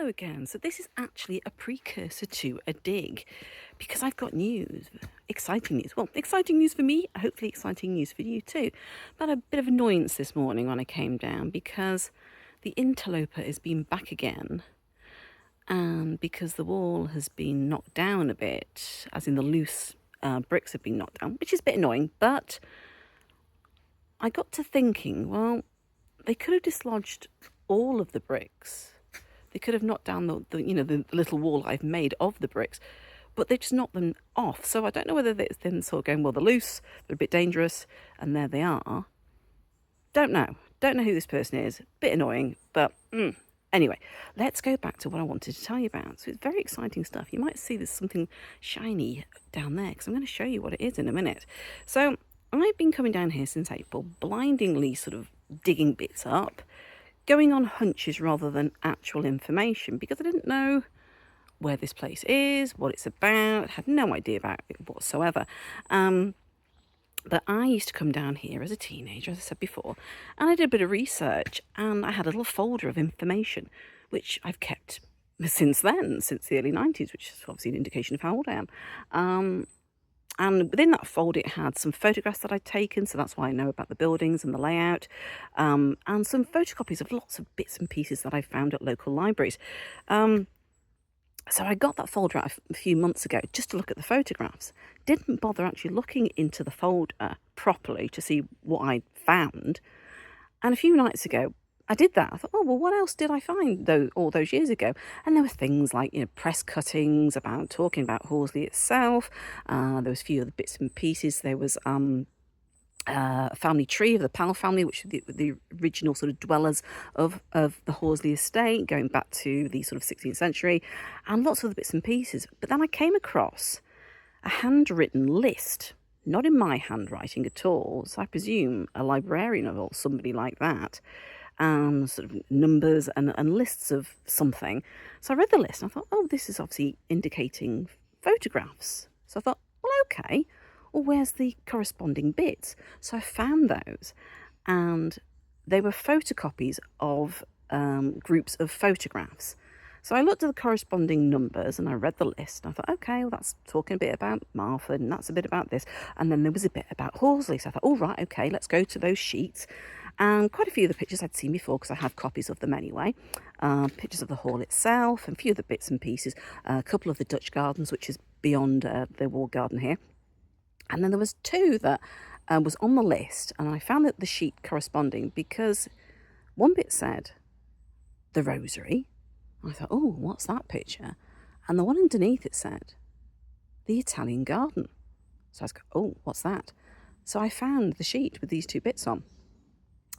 Hello again. So this is actually a precursor to a dig because I've got news, exciting news. Well, exciting news for me, hopefully exciting news for you too. But a bit of annoyance this morning when I came down because the interloper has been back again and because the wall has been knocked down a bit, as in the loose bricks have been knocked down, which is a bit annoying, but I got to thinking, well, they could have dislodged all of the bricks. They could have knocked down the little wall I've made of the bricks, but they just knocked them off. So I don't know whether it's then sort of going, well, they're loose, they're a bit dangerous, and there they are. Don't know. Don't know who this person is. Bit annoying, but anyway, let's go back to what I wanted to tell you about. So it's very exciting stuff. You might see there's something shiny down there because I'm going to show you what it is in a minute. So I've been coming down here since April, blindingly sort of digging bits up, going on hunches rather than actual information because I didn't know where this place is, what it's about, had no idea about it whatsoever. But I used to come down here as a teenager, as I said before, and I did a bit of research and I had a little folder of information which I've kept since then, since the early 90s, which is obviously an indication of how old I am. And within that folder, it had some photographs that I'd taken, so that's why I know about the buildings and the layout, and some photocopies of lots of bits and pieces that I found at local libraries. So I got that folder out a few months ago just to look at the photographs. Didn't bother actually looking into the folder properly to see what I'd found. And a few nights ago, I did that. I thought, oh, well, what else did I find all those years ago? And there were things like, press cuttings about talking about Horsley itself. There was a few other bits and pieces. There was a family tree of the Powell family, which are the original sort of dwellers of the Horsley estate, going back to the sort of 16th century, and lots of other bits and pieces. But then I came across a handwritten list, not in my handwriting at all, so I presume a librarian or somebody like that, sort of numbers and lists of something. So I read the list and I thought, oh, this is obviously indicating photographs. So I thought, well, okay, well, where's the corresponding bits? So I found those, and they were photocopies of groups of photographs. So I looked at the corresponding numbers and I read the list. And I thought, okay, well, that's talking a bit about Marford and that's a bit about this. And then there was a bit about Horsley. So I thought, all right, okay, let's go to those sheets. And quite a few of the pictures I'd seen before because I have copies of them anyway. Pictures of the hall itself and a few of the bits and pieces. A couple of the Dutch gardens, which is beyond the walled garden here. And then there was two that was on the list. And I found that the sheet corresponding because one bit said the rosary. I thought, oh, what's that picture? And the one underneath it said the Italian garden. So I was going, oh, what's that? So I found the sheet with these two bits on.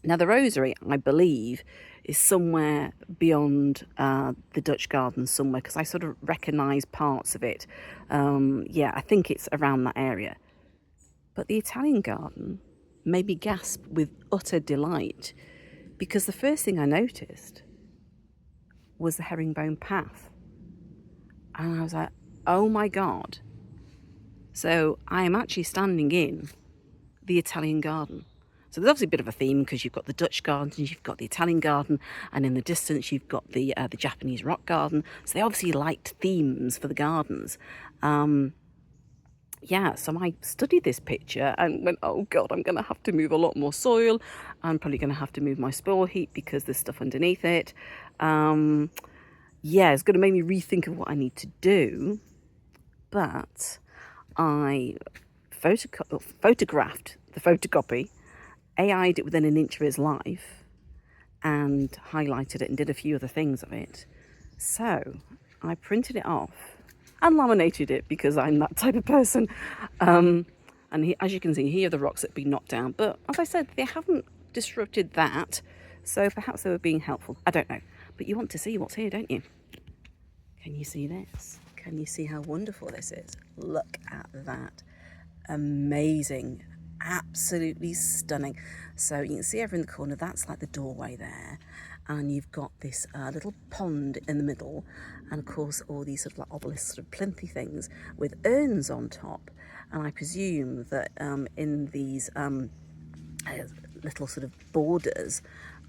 Now, the rosary, I believe, is somewhere beyond the Dutch garden somewhere because I sort of recognise parts of it. I think it's around that area. But the Italian garden made me gasp with utter delight because the first thing I noticed was the herringbone path. And I was like, oh my God. So I am actually standing in the Italian garden. So there's obviously a bit of a theme because you've got the Dutch gardens, you've got the Italian garden, and in the distance you've got the Japanese rock garden. So they obviously liked themes for the gardens. So I studied this picture and went, oh God, I'm going to have to move a lot more soil. I'm probably going to have to move my spore heap because there's stuff underneath it. It's going to make me rethink of what I need to do. But I photographed the photocopy, AI'd it within an inch of its life, and highlighted it and did a few other things of it. So I printed it off and laminated it because I'm that type of person. As you can see, here are the rocks that have been knocked down. But as I said, they haven't disrupted that. So perhaps they were being helpful. I don't know. But you want to see what's here, don't you? Can you see this? Can you see how wonderful this is? Look at that. Amazing. Absolutely stunning. So you can see over in the corner, that's like the doorway there. And you've got this little pond in the middle. And of course, all these sort of like obelisk sort of plinthy things with urns on top. And I presume that in these little sort of borders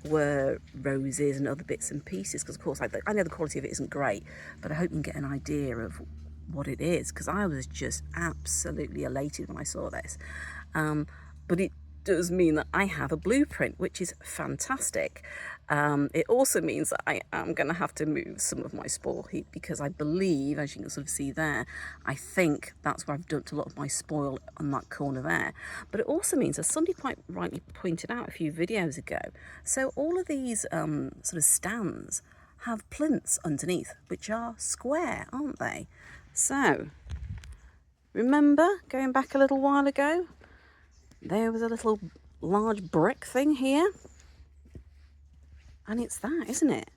were roses and other bits and pieces, because of course I know the quality of it isn't great, but I hope you can get an idea of what it is, because I was just absolutely elated when I saw this. But it does mean that I have a blueprint, which is fantastic. It also means that I am going to have to move some of my spoil heap, because I believe, as you can sort of see there, I think that's where I've dumped a lot of my spoil on that corner there. But it also means, as somebody quite rightly pointed out a few videos ago, so all of these sort of stands have plinths underneath, which are square, aren't they? So, remember going back a little while ago, there was a little large brick thing here, and it's that, isn't it?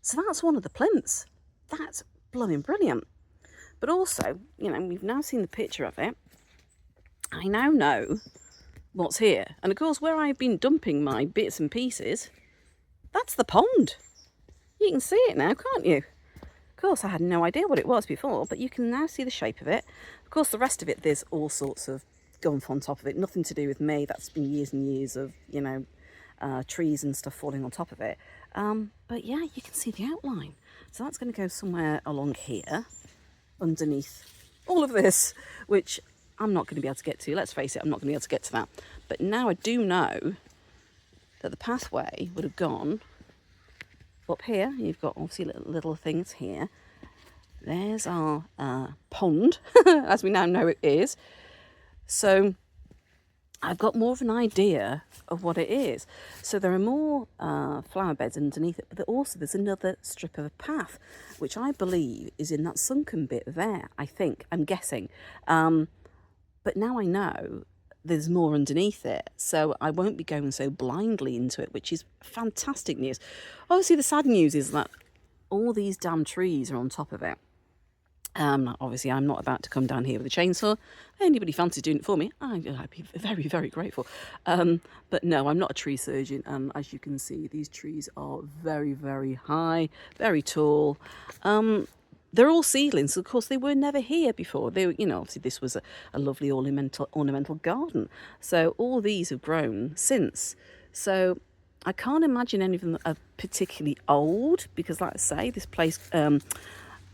So that's one of the plinths. That's blooming brilliant. But also, you know, we've now seen the picture of it. I now know what's here. And of course, where I've been dumping my bits and pieces, that's the pond. You can see it now, can't you? Of course, I had no idea what it was before, but you can now see the shape of it. Of course, the rest of it, there's all sorts of gump on top of it. Nothing to do with me. That's been years and years of, you know, trees and stuff falling on top of it. But yeah, you can see the outline. So that's going to go somewhere along here, underneath all of this, which I'm not going to be able to get to. Let's face it, I'm not going to be able to get to that. But now I do know that the pathway would have gone up here. You've got obviously little things here. There's our pond, as we now know it is. So I've got more of an idea of what it is. So there are more flower beds underneath it, but also there's another strip of a path, which I believe is in that sunken bit there, I think, I'm guessing. But now I know there's more underneath it, so I won't be going so blindly into it, which is fantastic news. Obviously, the sad news is that all these damn trees are on top of it. Obviously, I'm not about to come down here with a chainsaw. Anybody fancies doing it for me, I'd be very, very grateful. But no, I'm not a tree surgeon, and as you can see, these trees are very, very high, very tall. They're all seedlings. Of course, they were never here before. They were, you know, obviously this was a lovely ornamental garden. So all these have grown since. So I can't imagine any of them are particularly old, because, like I say, this place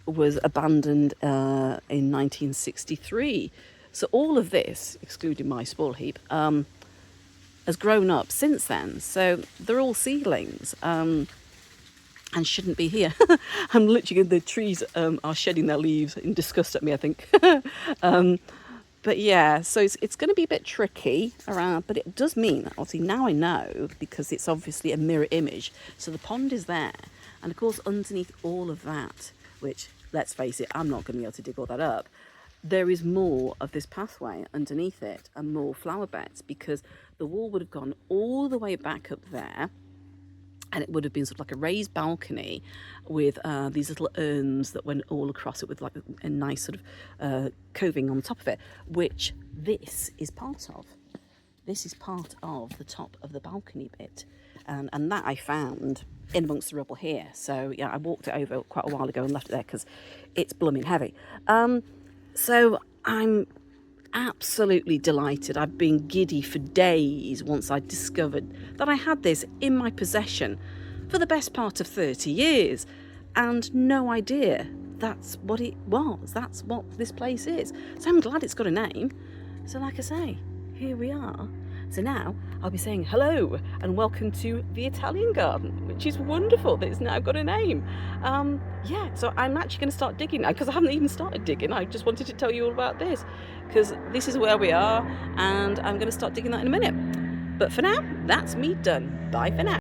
was abandoned in 1963. So all of this, excluding my spoil heap, has grown up since then. So they're all seedlings. And shouldn't be here. I'm literally, the trees are shedding their leaves in disgust at me, I think. But yeah, so it's going to be a bit tricky around, but it does mean that obviously now I know, because it's obviously a mirror image. So the pond is there, and of course underneath all of that, which, let's face it, I'm not going to be able to dig all that up, there is more of this pathway underneath it and more flower beds, because the wall would have gone all the way back up there. And it would have been sort of like a raised balcony with these little urns that went all across it with like a nice sort of coving on top of it, which this is part of. This is part of the top of the balcony bit. And that I found in amongst the rubble here. So yeah, I walked it over quite a while ago and left it there because it's blooming heavy. So I'm absolutely delighted. I've been giddy for days once I discovered that I had this in my possession for the best part of 30 years and no idea that's what it was. That's what this place is. So I'm glad it's got a name. So like I say, here we are. So now I'll be saying hello and welcome to the Italian garden, which is wonderful that it's now got a name. Yeah, so I'm actually going to start digging now, because I haven't even started digging. I just wanted to tell you all about this, because this is where we are, and I'm going to start digging that in a minute. But for now, that's me done. Bye for now.